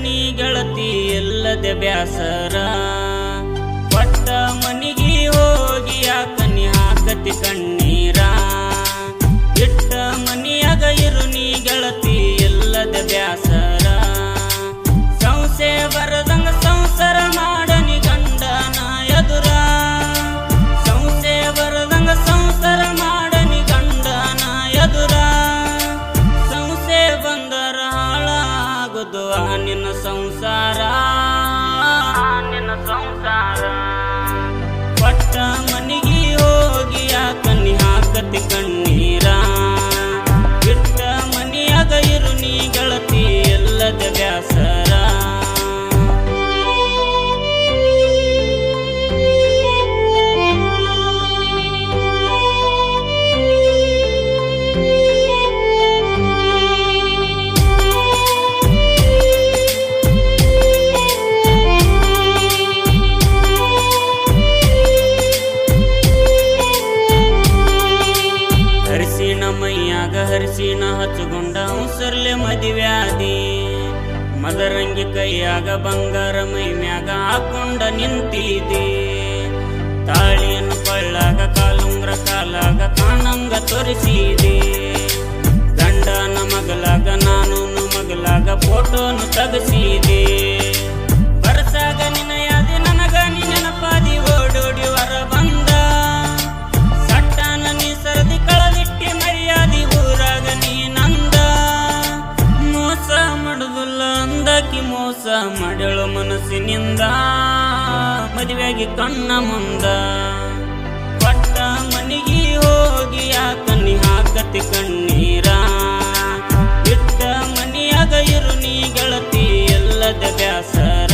ನೀ ಗೆಳತಿ ಎಲ್ಲದೆ ಬ್ಯಾಸರ ಪಟ್ಟ ಮನಿಗಿ ಹೋಗಿ ಯಾಕನಿ ಹಾಕತಿ ಕಣ್ಣೀರ ಇಟ್ಟ ಮನಿಯಾಗ ಇರು ನೀ ಗೆಳತಿ ಎಲ್ಲದೆ ಬ್ಯಾಸರ ಸಂಸೆ ಬರದಂಗ ಸಂಸಾರ ಮಾಡನಿ ಗಂಡನ ಎದುರ ಸಂಸೆ ಬರದಂಗ ಸಂಸಾರ ಮಾಡನಿ ಗಂಡನ ಎದುರ ಸಂಸೆ ಬಂದರ ಹಾಳಾಗುದು ನಿನ್ನ ಸಂಸಾರ ಪಟ್ಟ ಮನಿಗಿ ಹೋಗಿ ಯಾಕನಿ ಹಾಕತಿ ಕಣ್ಣೀರ ಇಟ್ಟ ಮನಿಯಾಗ ಇರು ನೀ ಗೆಳತಿ ಎಲ್ಲದ ಬ್ಯಾಸರ ಮೈಯಾಗ ಹರಿಸಿನ ಹಚ್ಚಗೊಂಡ ಉಸರ್ಲೆ ಮದಿವ್ಯಾದಿ ಮದರಂಗಿ ಕೈಯಾಗ ಬಂಗಾರ ಮೈ ಮ್ಯಾಗ ಹಾಕೊಂಡ ನಿಂತಿದೆ ತಾಳಿಯನ್ನು ಕೊಳ್ಳಾಗ ಕಾಲುಂಗ್ರ ಕಾಲಾಗ ಕಾಣಂಗ ತೋರಿಸಿದೆ ಗಂಡನ ಮಗಲಾಗ ನಾನು ಮಗಲಾಗ ಫೋಟೋನು ತಗಸಿದೆ ಬರಸಾಗ ನಿನ ಯಾದಿ ನನಗ ನೀ ನೆನಪಾದಿ ಓಡೋಡಿ ಹೊರ ಬಂದ ಸಟ್ಟಾನ ನೀ ಸರದಿ ಕಳದಿಟ್ಟಿ ಮರ್ಯಾದಿ ಊರಾಗ ನೀ ನಂದ ಮೋಸ ಮಾಡುದಿಲ್ಲ ಅಂದಾಕಿ ಮೋಸ ಮಾಡಳು ಮನಸ್ಸಿನಿಂದ ಮದುವೆಯಾಗಿ ಕಣ್ಣ ಮುಂದ ಪಟ್ಟ ಮನಿಗಿ ಹೋಗಿ ಯಾಕನಿ ಹಾಕತಿ ಕಣ್ಣೀರ ಇಟ್ಟ ಮನಿಯಾಗ ಇರು ನೀ ಗೆಳತಿ ಎಲ್ಲದ ಬ್ಯಾಸರ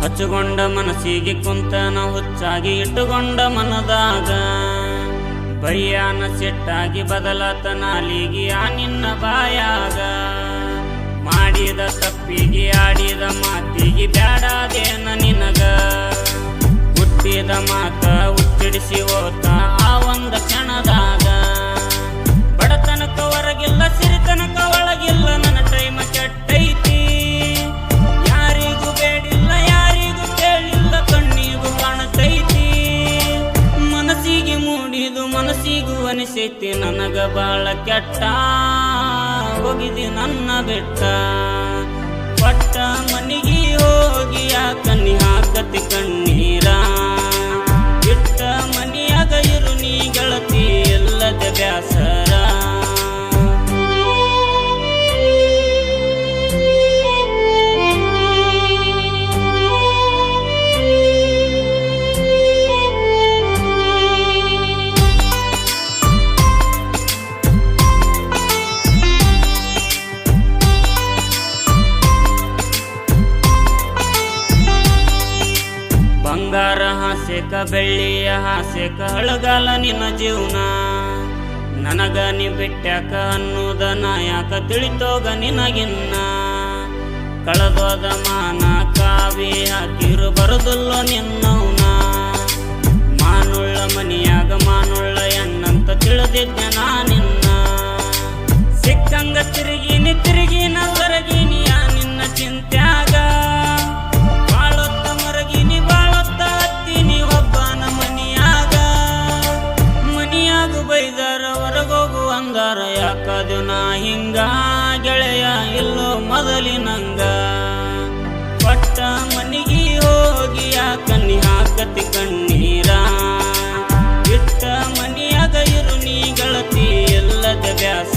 ಹಚ್ಚುಗೊಂಡ ಮನಸ್ಸಿಗೆ ಕುಂತನ ಹುಚ್ಚಾಗಿ ಇಟ್ಟುಕೊಂಡ ಮನದಾಗ ಬಯ್ಯಾನ ಸಿಟ್ಟಾಗಿ ಬದಲಾತ ನಾಲಿಗೆ ಆ ನಿನ್ನ ಬಾಯಾಗ ಮಾಡಿದ ತಪ್ಪಿಗೆ ಆಡಿದ ಮಾತಿಗೆ ಬ್ಯಾಡಾದೇನ ನಿನಗ ಹುಟ್ಟಿದ ಮಾತ ಉಚ್ಚಡಿಸಿ ಹೋತ ಆ ಒಂದು ಕ್ಷಣದಾಗ ಬಡತನಕ ಹೊರಗಿಲ್ಲ ಸಿರಿತನಕ ಒಳಗಿಲ್ಲ ನನ್ನ ಟೈಮ ಕೆಟ್ಟೈತಿ ಯಾರಿಗೂ ಬೇಡಿಲ್ಲ ಯಾರಿಗೂ ಕೇಳಿಲ್ಲ ಕಣ್ಣಿಗೂ ಕಾಣತೈತಿ ಮನಸ್ಸಿಗೆ ಮೂಡಿದು ಮನಸ್ಸಿಗೂ ಅನಿಸೈತಿ ನನಗ ಬಾಳ ಕೆಟ್ಟ ಹೋಗಿದಿ ನನ್ನ ಬೆಟ್ಟ ಪಟ್ಟ ಮನಿಗಿ ಹೋಗಿ ಯಾಕನಿ ಹಾಕತಿ ಕಣ್ಣೀರ ಇಟ್ಟ ಮನಿಯಾಗ ಇರು ನೀ ಗೆಳತಿ ಎಲ್ಲದ ಬ್ಯಾಸರ ಬಂಗಾರ ಹಾಸ್ಯಕ ಬೆಳ್ಳಿಯ ಹಾಸ್ಯಕ ಹಳಗಾಲ ನಿನ್ನ ಜೀವನ ನನಗ ನೀ ಬಿಟ್ಟ್ಯಾಕ ಅನ್ನೋದನ ಯಾಕ ತಿಳಿತೋಗ ನಿನಗಿನ್ನ ಕಳೆದೋದ ಮಾನ ಕಾವಿ ಹಾಕಿರು ಬರುದಿಲ್ಲೋ ನಿನ್ನವನ ಮಾನುಳ್ಳ ಮನಿಯಾಗ ಮಾನುಳ್ಳ ಎನ್ನಂತ ತಿಳಿದಿದ್ದೆ ನಾನಿನ್ನ ಸಿಕ್ಕಂಗ ತಿರುಗಿನ ಸರಗಿನಿ ಆ ನಿನ್ನ ಚಿಂತ್ಯಾಗ ಅಂಗಾರ ಯಾಕದು ನಾ ಹಿಂಗ ಗೆಳೆಯ ಇಲ್ಲೋ ಮೊದಲಿನಂಗ ಪಟ್ಟ ಮನಿಗಿ ಹೋಗಿ ಯಾಕನಿ ಹಾಕತಿ ಕಣ್ಣೀರ ಇಟ್ಟ ಮನಿಯಾಗ ಇರು ನೀ ಗೆಳತಿ ಎಲ್ಲದ ಬ್ಯಾಸ